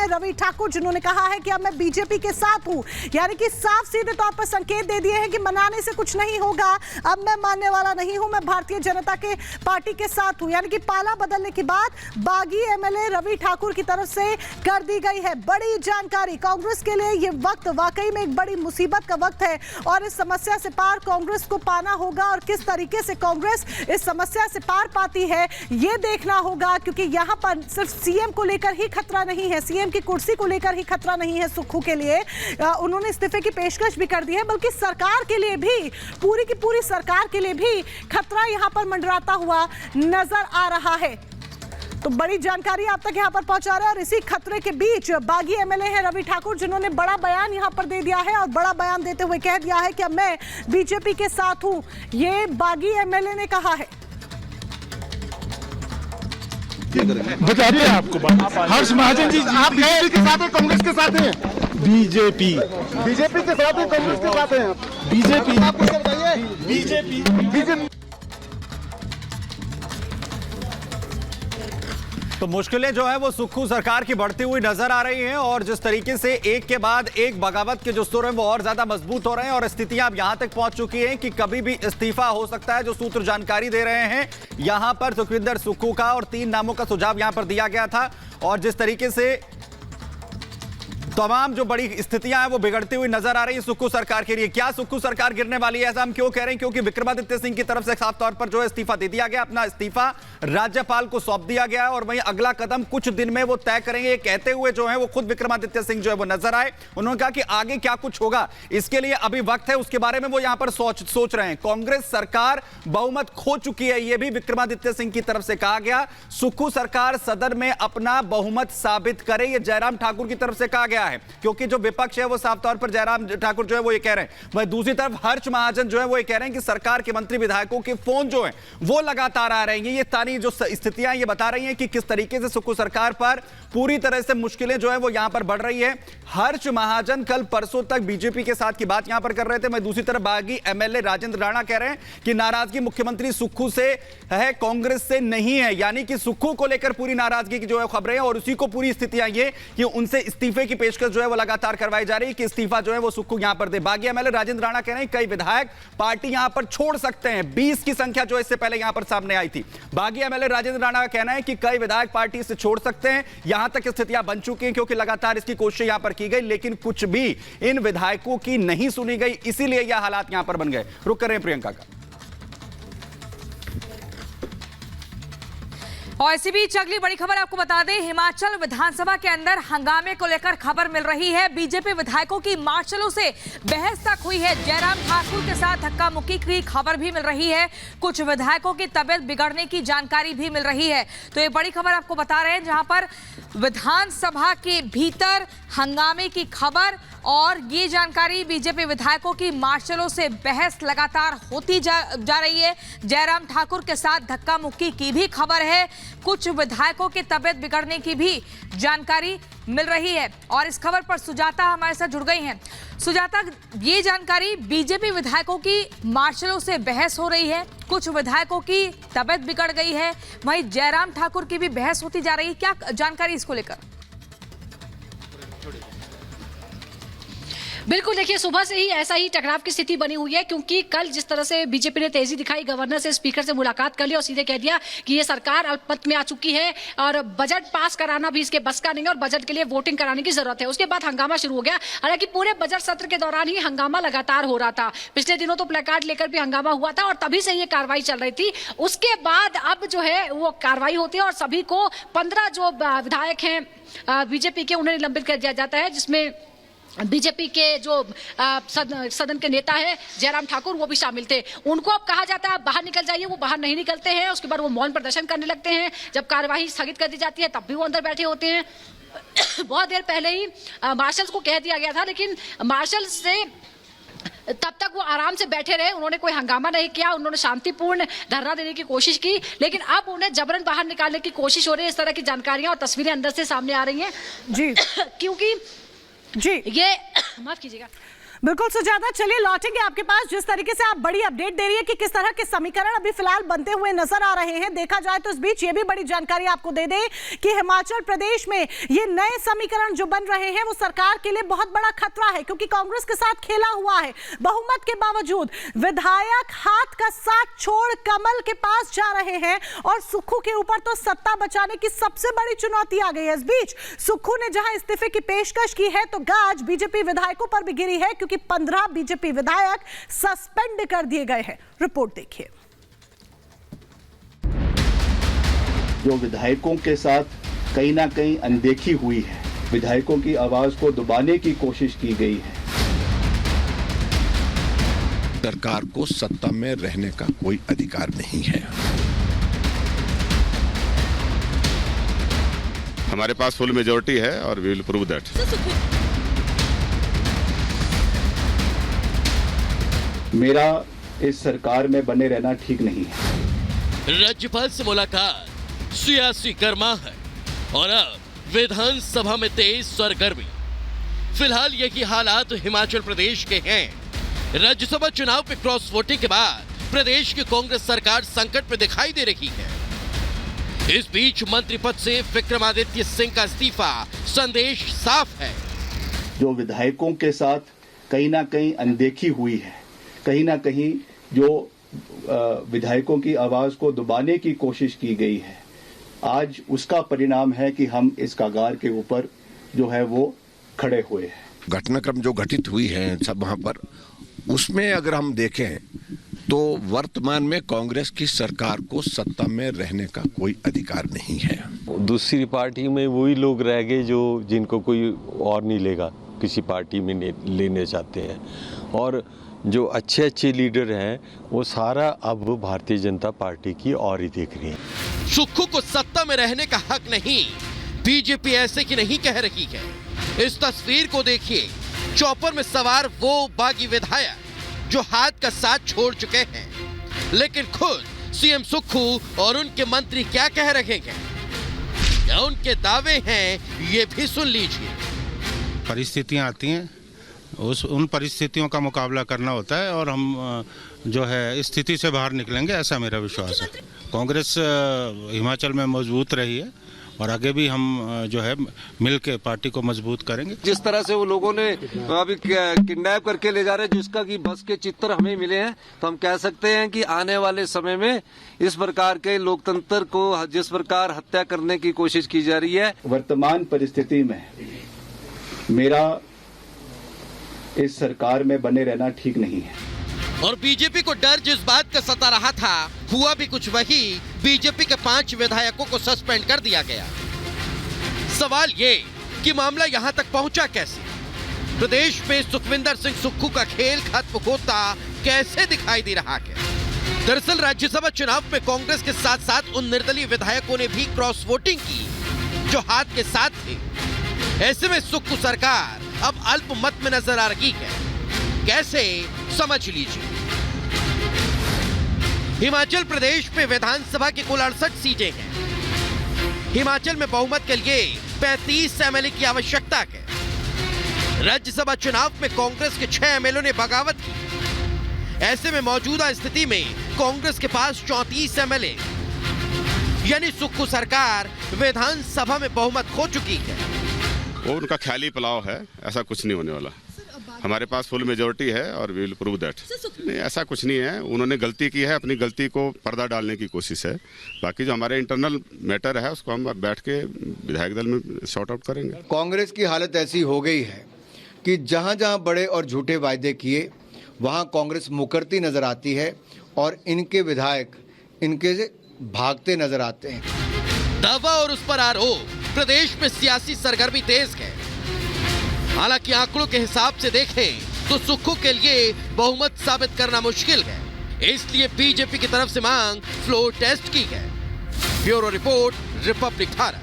हैं रवि ठाकुर, जिन्होंने कहा है कि अब मैं बीजेपी के साथ हूं। यानी कि साफ सीधे तौर पर संकेत दे दिए हैं कि मनाने से कुछ नहीं होगा, अब मैं मानने वाला नहीं हूं, मैं भारतीय जनता के पार्टी के साथ हूं। यानी कि पाला बदलने के बाद बागी एमएलए रवि ठाकुर की तरफ से कर दी गई है बड़ी जानकारी। कांग्रेस के लिए यह वक्त वाकई में एक बड़ी मुसीबत का वक्त है और इस समस्या से पार कांग्रेस को पाना होगा, और किस तरीके से कांग्रेस इस समस्या से पार पाती है यह देखना होगा, क्योंकि यहां पर सिर्फ सीएम को लेकर ही खतरा नहीं है, सीएम की कुर्सी को लेकर ही खतरा नहीं है सुक्खू के लिए। उन्होंने इस्तीफे की पेशकश भी कर दी है, बल्कि सरकार के लिए भी, पूरी की पूरी सरकार के लिए भी खतरा यहां पर मंडराता हुआ नजर आ रहा है। तो बड़ी जानकारी आप तक यहां पर पहुंचा रहे हैं, और इसी खतरे के बीच बागी एमएलए हैं रवि ठाकुर, जिन्होंने बड़ा बयान यहां पर दे दिया है, और बड़ा बयान देते हुए कह दिया है कि अब मैं बीजेपी के साथ हूं। ये बागी एमएलए ने कहा है। बताते हैं आपको बात। हर्ष महाजन जी, आप बीजेपी के साथ हैं, कांग्रेस के साथ हैं? बीजेपी के साथ है, कांग्रेस के साथ हैं? बीजेपी। आप कुछ बताइए। बीजेपी। तो मुश्किलें जो है वो सुक्खू सरकार की बढ़ती हुई नजर आ रही हैं, और जिस तरीके से एक के बाद एक बगावत के जो सुर हैं वो और ज्यादा मजबूत हो रहे हैं, और स्थितियां अब यहां तक पहुंच चुकी हैं कि कभी भी इस्तीफा हो सकता है। जो सूत्र जानकारी दे रहे हैं यहां पर सुखविंदर सुक्खू का, और 3 नामों का सुझाव यहां पर दिया गया था, और जिस तरीके से तमाम जो बड़ी स्थितियां हैं वो बिगड़ती हुई नजर आ रही है सुक्खू सरकार के लिए। क्या सुक्खू सरकार गिरने वाली है, ऐसा हम क्यों कह रहे हैं? क्योंकि विक्रमादित्य सिंह की तरफ से साफ तौर पर जो है इस्तीफा दे दिया गया, अपना इस्तीफा राज्यपाल को सौंप दिया गया है, और वहीं अगला कदम कुछ दिन में वो तय करेंगे। ये कहते हुए जो है वो खुद विक्रमादित्य सिंह जो है वो नजर आए। उन्होंने कहा कि आगे क्या कुछ होगा इसके लिए अभी वक्त है, उसके बारे में वो यहां पर सोच रहे हैं। कांग्रेस सरकार बहुमत खो चुकी है, यह भी विक्रमादित्य सिंह की तरफ से कहा गया। सुक्खू सरकार सदन में अपना बहुमत साबित करे, यह जयराम ठाकुर की तरफ से कहा गया है, क्योंकि जो विपक्ष है वो साफ तौर पर जयराम ठाकुर जो है वो ये कह रहे हैं। वहीं दूसरी तरफ हर्ष महाजन जो है वो ये कह रहे हैं कि सरकार के मंत्री विधायकों के फोन जो है वो लगातार आ रहे हैं। ये सारी जो स्थितियां ये बता रही हैं कि किस तरीके से सुक्खू सरकार पर पूरी तरह से मुश्किलें जो है वो यहां पर बढ़ रही है। हर्ष महाजन कल परसों तक बीजेपी के साथ की बात यहां पर कर रहे थे। वहीं दूसरी तरफ बागी एमएलए राजेंद्र राणा कह रहे हैं कि नाराजगी मुख्यमंत्री सुक्खू से है, कांग्रेस से नहीं है। यानी कि सुक्खू को लेकर पूरी नाराजगी की जो है खबरें, और उसी को पूरी स्थितियां ये कि उनसे इस्तीफे की पेशकश जो है वो लगातार करवाई जा रही है कि इस्तीफा जो है वो सुक्खू यहां पर दे। बागी एमएलए राजेंद्र राणा कह रहे हैं कई विधायक पार्टी यहां पर छोड़ सकते हैं। 20 की संख्या जो इससे पहले यहां पर सामने आई थी। बागी एमएलए राजेंद्र राणा का कहना है कि कई विधायक पार्टी से छोड़ सकते हैं। यहां तक स्थितियां बन चुकी हैं, क्योंकि लगातार इसकी कोशिश यहां पर की गई, लेकिन कुछ भी इन विधायकों की नहीं सुनी गई, इसीलिए यह हालात यहां पर बन गए। रुक कर रहे हैं प्रियंका का। और इसी बीच अगली बड़ी खबर आपको बता दें, हिमाचल विधानसभा के अंदर हंगामे को लेकर खबर मिल रही है। बीजेपी विधायकों की मार्शलों से बहस तक हुई है। जयराम ठाकुर के साथ धक्का मुक्की की खबर भी मिल रही है। कुछ विधायकों की तबीयत बिगड़ने की जानकारी भी मिल रही है। तो ये बड़ी खबर आपको बता रहे हैं, जहां पर विधानसभा के भीतर हंगामे की खबर, और ये जानकारी बीजेपी विधायकों की मार्शलों से बहस लगातार होती जा रही है। जयराम ठाकुर के साथ धक्का मुक्की की भी खबर है। कुछ विधायकों की तबीयत बिगड़ने की भी जानकारी मिल रही है, और इस खबर पर सुजाता हमारे साथ जुड़ गई हैं। सुजाता, ये जानकारी बीजेपी विधायकों की मार्शलों से बहस हो रही है, कुछ विधायकों की तबीयत बिगड़ गई है, वहीं जयराम ठाकुर की भी बहस होती जा रही है। क्या जानकारी इसको लेकर? बिल्कुल, देखिए सुबह से ही ऐसा ही टकराव की स्थिति बनी हुई है, क्योंकि कल जिस तरह से बीजेपी ने तेजी दिखाई, गवर्नर से स्पीकर से मुलाकात कर ली और सीधे कह दिया कि ये सरकार अल्पमत में आ चुकी है और बजट पास कराना भी इसके बस का नहीं है, और बजट के लिए वोटिंग कराने की जरूरत है। उसके बाद हंगामा शुरू हो गया। हालांकि पूरे बजट सत्र के दौरान ही हंगामा लगातार हो रहा था। पिछले दिनों तो प्लेकार्ड लेकर भी हंगामा हुआ था, और तभी से ये कार्रवाई चल रही थी। उसके बाद अब जो है वो कार्रवाई होती है, और सभी को 15 जो विधायक हैं बीजेपी के, उन्हें निलंबित कर दिया जाता है, जिसमें बीजेपी के जो सदन के नेता है जयराम ठाकुर, वो भी शामिल थे। उनको अब कहा जाता है आप बाहर निकल जाइए, वो बाहर नहीं निकलते हैं। उसके बाद वो मौन प्रदर्शन करने लगते हैं। जब कार्यवाही स्थगित कर दी जाती है तब भी वो अंदर बैठे होते हैं। बहुत देर पहले ही मार्शल्स को कह दिया गया था, लेकिन मार्शल से तब तक वो आराम से बैठे रहे। उन्होंने कोई हंगामा नहीं किया, उन्होंने शांतिपूर्ण धरना देने की कोशिश की, लेकिन अब उन्हें जबरन बाहर निकालने की कोशिश हो रही है। इस तरह की जानकारियां और तस्वीरें अंदर से सामने आ रही हैं जी, क्योंकि जी ये माफ कीजिएगा, बिल्कुल सुजाता, चलिए लौटेंगे आपके पास। जिस तरीके से आप बड़ी अपडेट दे रही है कि किस तरह के समीकरण अभी फिलहाल बनते हुए नजर आ रहे हैं, देखा जाए तो इस बीच ये भी बड़ी जानकारी आपको दे दे कि हिमाचल प्रदेश में ये नए समीकरण जो बन रहे हैं वो सरकार के लिए बहुत बड़ा खतरा है, क्योंकि कांग्रेस के साथ खेला हुआ है। बहुमत के बावजूद विधायक हाथ का साथ छोड़ कमल के पास जा रहे हैं और सुक्खू के ऊपर तो सत्ता बचाने की सबसे बड़ी चुनौती आ गई है। इस बीच सुक्खू ने जहां इस्तीफे की पेशकश की है तो गाज बीजेपी विधायकों पर भी गिरी है, क्योंकि 15 बीजेपी विधायक सस्पेंड कर दिए गए हैं। रिपोर्ट देखिए। जो विधायकों के साथ कहीं ना कहीं अनदेखी हुई है, विधायकों की आवाज को दबाने की कोशिश की गई है। सरकार को सत्ता में रहने का कोई अधिकार नहीं है। हमारे पास फुल मेजॉरिटी है और वी विल प्रूव दैट। मेरा इस सरकार में बने रहना ठीक नहीं है। राज्यपाल से मुलाकात, सियासी गर्माहट और अब विधानसभा में तेज सरगर्मी। फिलहाल यही हालात हिमाचल प्रदेश के हैं। राज्यसभा चुनाव में क्रॉस वोटिंग के बाद प्रदेश की कांग्रेस सरकार संकट में दिखाई दे रही है। इस बीच मंत्री पद से विक्रमादित्य सिंह का इस्तीफा, संदेश साफ है। जो विधायकों के साथ कहीं ना कहीं अनदेखी हुई है, कहीं ना कहीं जो विधायकों की आवाज को दबाने की कोशिश की गई है, आज उसका परिणाम है कि हम इस कगार के ऊपर जो है वो खड़े हुए हैं। घटनाक्रम जो घटित हुई है सब वहां पर, उसमें अगर हम देखें तो वर्तमान में कांग्रेस की सरकार को सत्ता में रहने का कोई अधिकार नहीं है। दूसरी पार्टी में वही लोग रह गए जो जिनको कोई और नहीं लेगा, किसी पार्टी में लेने चाहते हैं, और जो अच्छे अच्छे लीडर हैं वो सारा अब भारतीय जनता पार्टी की और ही देख रही है। सुक्खू को सत्ता में रहने का हक नहीं, बीजेपी ऐसे की नहीं कह रही है। इस तस्वीर को देखिए, चॉपर में सवार वो बागी विधायक जो हाथ का साथ छोड़ चुके हैं, लेकिन खुद सीएम सुक्खू और उनके मंत्री क्या कह रहे हैं, क्या उनके दावे हैं, ये भी सुन लीजिए। परिस्थितियां आती हैं, उन परिस्थितियों का मुकाबला करना होता है और हम जो है इस स्थिति से बाहर निकलेंगे, ऐसा मेरा विश्वास है। कांग्रेस हिमाचल में मजबूत रही है और आगे भी हम जो है मिलकर पार्टी को मजबूत करेंगे। जिस तरह से वो लोगों ने अभी किडनैप करके ले जा रहे हैं, जिसका कि बस के चित्र हमें मिले हैं, तो हम कह सकते हैं कि आने वाले समय में इस प्रकार के लोकतंत्र को जिस प्रकार हत्या करने की कोशिश की जा रही है। वर्तमान परिस्थिति में मेरा इस सरकार में बने रहना ठीक नहीं है। और बीजेपी को डर जिस बात का सता रहा था, हुआ भी कुछ वही। बीजेपी के 5 विधायकों को सस्पेंड कर दिया गया। सवाल ये कि मामला यहां तक पहुंचा कैसे? प्रदेश में सुखविंदर सिंह सुक्खू का खेल खत्म होता कैसे दिखाई दे रहा है? दरअसल राज्यसभा चुनाव में कांग्रेस के साथ साथ उन निर्दलीय विधायकों ने भी क्रॉस वोटिंग की जो हाथ के साथ थे। ऐसे में सुक्खू सरकार अब अल्पमत में नजर आ रही है। कैसे, समझ लीजिए। हिमाचल प्रदेश में विधानसभा की कुल 68 सीटें हैं। हिमाचल में बहुमत के लिए 35 एमएलए की आवश्यकता है। राज्यसभा चुनाव में कांग्रेस के 6 एमएलए ने बगावत की। ऐसे में मौजूदा स्थिति में कांग्रेस के पास 34 एमएलए, यानी सुक्खू सरकार विधानसभा में बहुमत खो चुकी है। वो उनका ख्याली पुलाव है, ऐसा कुछ नहीं होने वाला। हमारे पास फुल मेजॉरिटी है और वी विल प्रूव दैट। नहीं, ऐसा कुछ नहीं है। उन्होंने गलती की है, अपनी गलती को पर्दा डालने की कोशिश है। बाकी जो हमारे इंटरनल मैटर है उसको हम बैठ के विधायक दल में सॉर्ट आउट करेंगे। कांग्रेस की हालत ऐसी हो गई है कि जहां जहां बड़े और झूठे वायदे किए वहां कांग्रेस मुकरती नजर आती है और इनके विधायक इनके से भागते नजर आते हैं। दावा और उस पर आरोप, प्रदेश में सियासी सरगर्मी तेज है। हालांकि आंकड़ों के हिसाब से देखें तो सुक्खू के लिए बहुमत साबित करना मुश्किल है, इसलिए बीजेपी की तरफ से मांग फ्लोर टेस्ट की है। Bureau report, Republic Bharat.